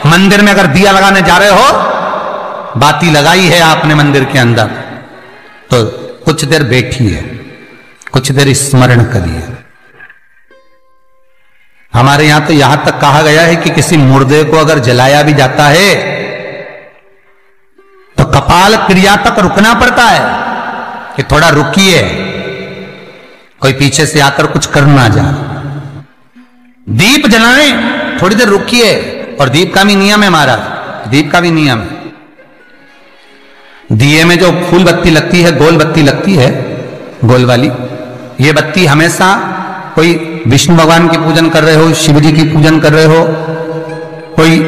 मंदिर में अगर दिया लगाने जा रहे हो, बाती लगाई है आपने मंदिर के अंदर, तो कुछ देर बैठिए, कुछ देर स्मरण करिए। हमारे यहां तो यहां तक कहा गया है कि किसी मुर्दे को अगर जलाया भी जाता है तो कपाल क्रिया तक रुकना पड़ता है कि थोड़ा रुकिए, कोई पीछे से आकर कुछ कर ना जाए। दीप जलाएं, थोड़ी देर रुकिए। और दीप का भी नियम है महाराज, दीप का भी नियम है। दिए में जो फूल बत्ती लगती है, गोल बत्ती लगती है, गोल वाली, ये बत्ती हमेशा कोई विष्णु भगवान की पूजन कर रहे हो, शिव जी की पूजन कर रहे हो, कोई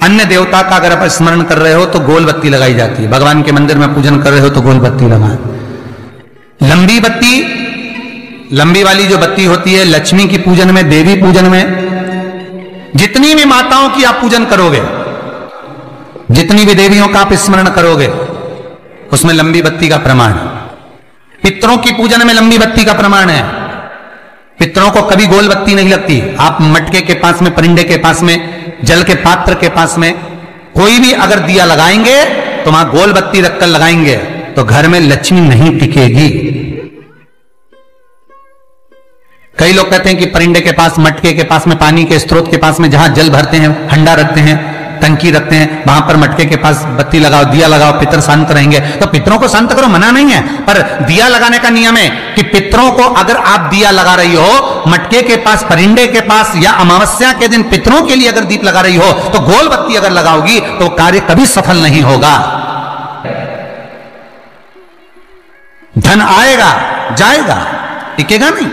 अन्य देवता का अगर आप स्मरण कर रहे हो तो गोल बत्ती लगाई जाती है। भगवान के मंदिर में पूजन कर रहे हो तो गोल बत्ती लगाएं। लंबी बत्ती, लंबी वाली जो बत्ती होती है लक्ष्मी की पूजन में, देवी पूजन में, जितनी भी माताओं की आप पूजन करोगे, जितनी भी देवियों का आप स्मरण करोगे, उसमें लंबी बत्ती का प्रमाण है। पितरों की पूजन में लंबी बत्ती का प्रमाण है। पितरों को कभी गोल बत्ती नहीं लगती। आप मटके के पास में, परिंदे के पास में, जल के पात्र के पास में कोई भी अगर दिया लगाएंगे तो वहां गोल बत्ती रखकर लगाएंगे तो घर में लक्ष्मी नहीं टिकेगी। कई लोग कहते हैं कि परिंदे के पास, मटके के पास में, पानी के स्रोत के पास में जहां जल भरते हैं, हंडा रखते हैं, टंकी रखते हैं, वहां पर मटके के पास बत्ती लगाओ, दिया लगाओ, पितर शांत रहेंगे। तो पितरों को शांत करो, मना नहीं है, पर दिया लगाने का नियम है कि पितरों को अगर आप दिया लगा रही हो मटके के पास, परिंदे के पास, या अमावस्या के दिन पितरों के लिए अगर दीप लगा रही हो तो गोल बत्ती अगर लगाओगी तो कार्य कभी सफल नहीं होगा। धन आएगा जाएगा, टिकेगा नहीं।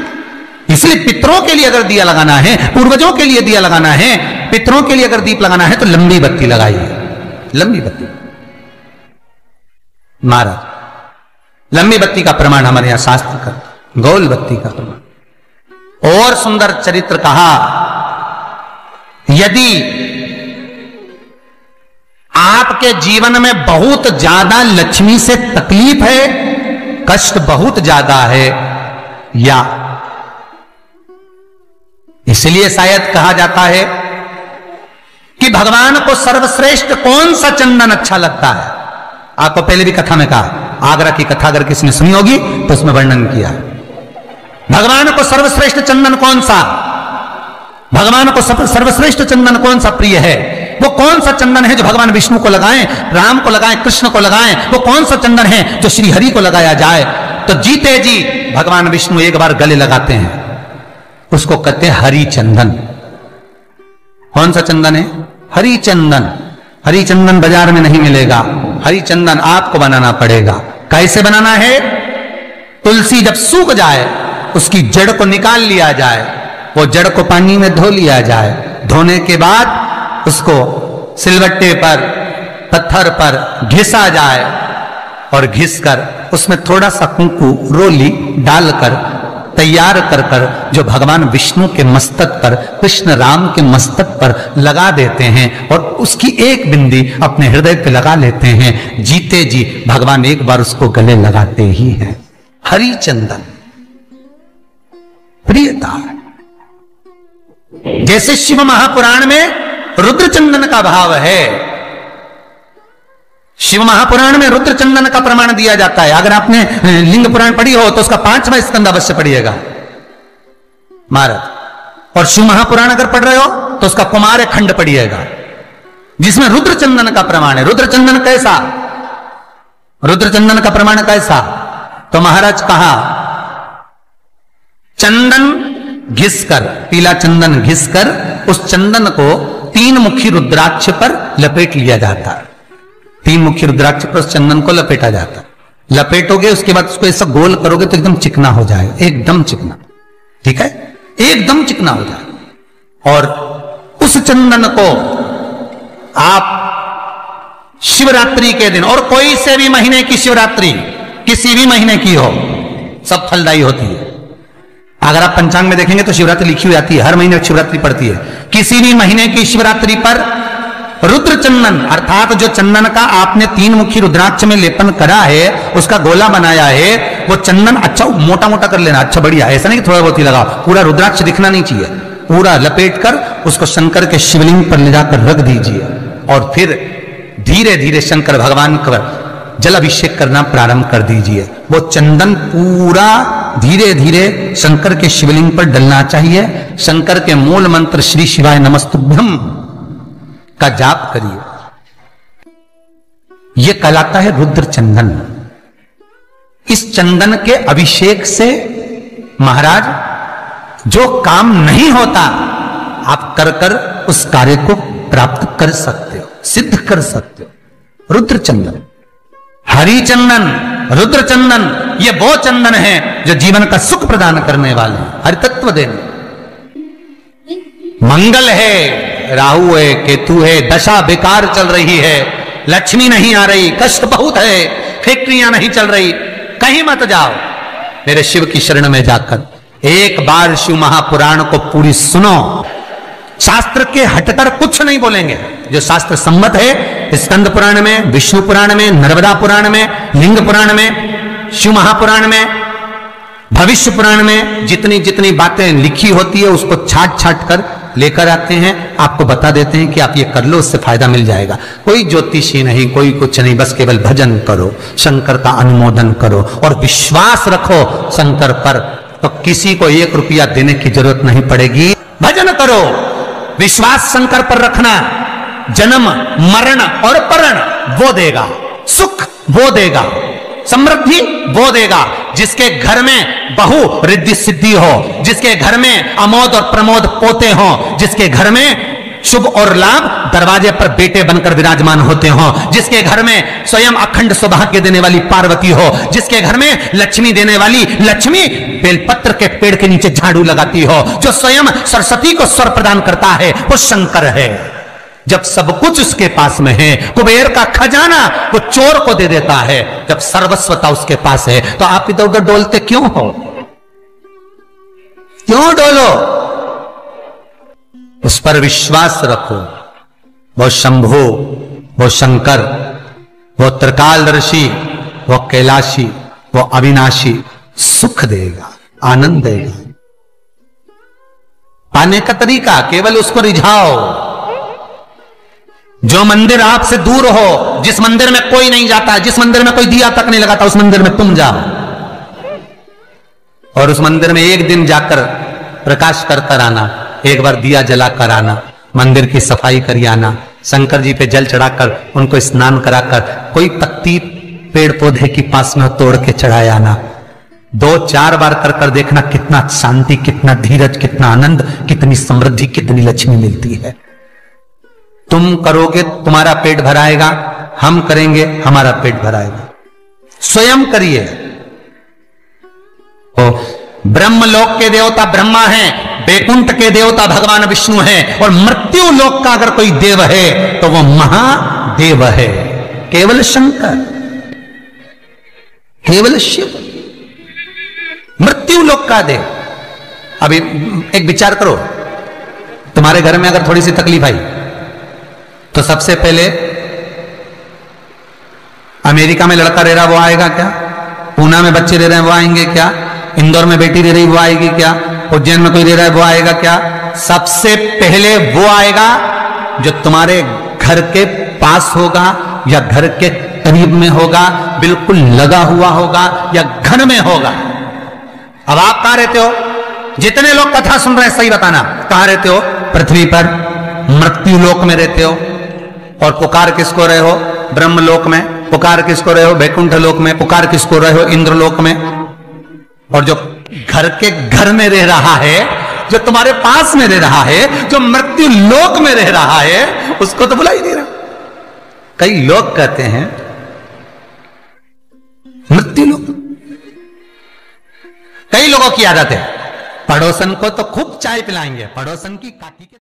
इसलिए पितरों के लिए अगर दिया लगाना है, पूर्वजों के लिए दिया लगाना है, पितरों के लिए अगर दीप लगाना है तो लंबी बत्ती लगाइए, लंबी बत्ती। महाराज लंबी बत्ती का प्रमाण हमारे यहां शास्त्र का, गोल बत्ती का प्रमाण। और सुंदर चरित्र कहा, यदि आपके जीवन में बहुत ज्यादा लक्ष्मी से तकलीफ है, कष्ट बहुत ज्यादा है, या इसलिए शायद कहा जाता है कि भगवान को सर्वश्रेष्ठ कौन सा चंदन अच्छा लगता है। आपको पहले भी कथा में कहा, आगरा की कथा अगर किसी ने सुनी होगी तो उसमें वर्णन किया। भगवान को सर्वश्रेष्ठ चंदन कौन सा, भगवान को सर्वश्रेष्ठ चंदन कौन सा प्रिय है, वो कौन सा चंदन है जो भगवान विष्णु को लगाएं, राम को लगाएं, कृष्ण को लगाएं, वो कौन सा चंदन है जो श्री हरि को लगाया जाए। तो जीते जी भगवान विष्णु एक बार गले लगाते हैं, उसको कहते हैं हरि चंदन। कौन सा चंदन है? हरि चंदन। हरि चंदन बाजार में नहीं मिलेगा, हरि चंदन आपको बनाना पड़ेगा। कैसे बनाना है? तुलसी जब सूख जाए उसकी जड़ को निकाल लिया जाए, वो जड़ को पानी में धो लिया जाए, धोने के बाद उसको सिलबट्टे पर, पत्थर पर घिसा जाए और घिसकर उसमें थोड़ा सा कुंकू, रोली डालकर तैयार कर कर जो भगवान विष्णु के मस्तक पर, कृष्ण राम के मस्तक पर लगा देते हैं और उसकी एक बिंदी अपने हृदय पे लगा लेते हैं। जीते जी भगवान एक बार उसको गले लगाते ही हैं। हरि चंदन प्रियता। जैसे शिव महापुराण में रुद्र चंदन का भाव है, शिव महापुराण में रुद्र चंदन का प्रमाण दिया जाता है। अगर आपने लिंग पुराण पढ़ी हो तो उसका 5वां स्कंद अवश्य पढ़िएगा महाराज। और शिव महापुराण अगर पढ़ रहे हो तो उसका कुमार खंड पढ़िएगा, जिसमें रुद्र चंदन का प्रमाण है। रुद्र चंदन कैसा? रुद्र चंदन का प्रमाण कैसा? तो महाराज कहा, चंदन घिसकर, पीला चंदन घिसकर उस चंदन को 3 मुखी रुद्राक्ष पर लपेट लिया जाता है। 3 मुखी रुद्राक्ष पर उस चंदन को लपेटा जाता है। लपेटोगे उसके बाद उसको ऐसा गोल करोगे तो एकदम चिकना हो जाएगा, एकदम चिकना, ठीक है, एकदम चिकना हो जाएगा। और उस चंदन को आप शिवरात्रि के दिन, और कोई से भी महीने की शिवरात्रि, किसी भी महीने की हो, सब फलदायी होती है। अगर आप पंचांग में देखेंगे तो शिवरात्रि लिखी हुई आती है, हर महीने शिवरात्रि पड़ती है। किसी भी महीने की शिवरात्रि पर रुद्र चंदन, अर्थात जो चंदन का आपने 3 मुखी रुद्राक्ष में लेपन करा है, उसका गोला बनाया है, वो चंदन अच्छा मोटा मोटा कर लेना, अच्छा बढ़िया, ऐसा नहीं कि थोड़ा बहुत ही लगाओ, पूरा रुद्राक्ष दिखना नहीं चाहिए। पूरा लपेट कर उसको शंकर के शिवलिंग पर ले जाकर रख दीजिए और फिर धीरे धीरे शंकर भगवान का जल अभिषेक करना प्रारंभ कर दीजिए। वो चंदन पूरा धीरे धीरे शंकर के शिवलिंग पर डलना चाहिए। शंकर के मूल मंत्र श्री शिवाय नमस्तुभ्यम का जाप करिए। यह कहलाता है रुद्र चंदन। इस चंदन के अभिषेक से महाराज जो काम नहीं होता आप कर कर उस कार्य को प्राप्त कर सकते हो, सिद्ध कर सकते हो। रुद्र चंदन, हरि चंदन, रुद्र चंदन, ये वो चंदन है जो जीवन का सुख प्रदान करने वाले, हरि तत्व देने। मंगल है, राहु है, केतु है, दशा बेकार चल रही है, लक्ष्मी नहीं आ रही, कष्ट बहुत है, फैक्ट्रियां नहीं चल रही, कहीं मत जाओ, मेरे शिव की शरण में जाकर एक बार शिव महापुराण को पूरी सुनो। शास्त्र के हटकर कुछ नहीं बोलेंगे, जो शास्त्र सम्मत है स्कंद पुराण में, विष्णु पुराण में, नर्मदा पुराण में, लिंग पुराण में, शिव महापुराण में, भविष्य पुराण में जितनी जितनी बातें लिखी होती है उसको छाट छाट कर लेकर आते हैं, आपको बता देते हैं कि आप ये कर लो, उससे फायदा मिल जाएगा। कोई ज्योतिषी नहीं, कोई कुछ नहीं, बस केवल भजन करो, शंकर का अनुमोदन करो और विश्वास रखो शंकर पर, तो किसी को 1 रुपया देने की जरूरत नहीं पड़ेगी। भजन करो, विश्वास शंकर पर रखना, जन्म मरण और परण वो देगा, सुख वो देगा, समृद्धि वो देगा। जिसके घर में बहु रिद्धि सिद्धि हो, जिसके घर में अमोद और प्रमोद पोते हो, जिसके घर में शुभ और लाभ दरवाजे पर बेटे बनकर विराजमान होते हो, जिसके घर में स्वयं अखंड सौभाग्य देने वाली पार्वती हो, जिसके घर में लक्ष्मी देने वाली लक्ष्मी बेलपत्र के पेड़ के नीचे झाड़ू लगाती हो, जो स्वयं सरस्वती को स्वर प्रदान करता है वो शंकर है। जब सब कुछ उसके पास में है, कुबेर का खजाना वो चोर को दे देता है, जब सर्वस्वता उसके पास है, तो आप इधर उधर डोलते क्यों हो? क्यों डोलो? उस पर विश्वास रखो। वो शंभु, वो शंकर, वो त्रिकालदर्शी, वो कैलाशी, वो अविनाशी सुख देगा, आनंद देगा। पाने का तरीका केवल उसको रिझाओ। जो मंदिर आपसे दूर हो, जिस मंदिर में कोई नहीं जाता, जिस मंदिर में कोई दिया तक नहीं लगाता, उस मंदिर में तुम जाओ और उस मंदिर में एक दिन जाकर प्रकाश कर आना, एक बार दिया जला कर आना, मंदिर की सफाई कर आना, शंकर जी पे जल चढ़ाकर उनको स्नान कराकर कोई पत्ती पेड़ पौधे की पास में तोड़ के चढ़ाया आना। 2-4 बार कर देखना कितना शांति, कितना धीरज, कितना आनंद, कितनी समृद्धि, कितनी लक्ष्मी मिलती है। तुम करोगे तुम्हारा पेट भराएगा, हम करेंगे हमारा पेट भराएगा। स्वयं करिए। तो ब्रह्मलोक के देवता ब्रह्मा हैं, बैकुंठ के देवता भगवान विष्णु हैं, और मृत्यु लोक का अगर कोई देव है तो वो महादेव है, केवल शंकर, केवल शिव, मृत्यु लोक का देव। अभी एक विचार करो, तुम्हारे घर में अगर थोड़ी सी तकलीफ आई तो सबसे पहले अमेरिका में लड़का रह रहा वो आएगा क्या? पूना में बच्चे रह रहे हैं वो आएंगे क्या? इंदौर में बेटी रह रही वो आएगी क्या? उज्जैन में कोई रह रहा है वो आएगा क्या? सबसे पहले वो आएगा जो तुम्हारे घर के पास होगा या घर के करीब में होगा, बिल्कुल लगा हुआ होगा या घर में होगा। अब आप कहां रहते हो? जितने लोग कथा सुन रहे हैं सही बताना, कहां रहते हो? पृथ्वी पर मृत्यु लोक में रहते हो। और पुकार किसको रहे हो? ब्रह्मलोक में। पुकार किसको रहे हो? बैकुंठ लोक में। पुकार किसको रहे हो? इंद्रलोक में। और जो घर के घर में रह रहा है, जो तुम्हारे पास में रह रहा है, जो मृत्यु लोक में रह रहा है, उसको तो बुला ही नहीं रहा। कई लोग कहते हैं मृत्यु लोक। कई लोगों की आदत है, पड़ोसन को तो खूब चाय पिलाएंगे, पड़ोसन की काठी के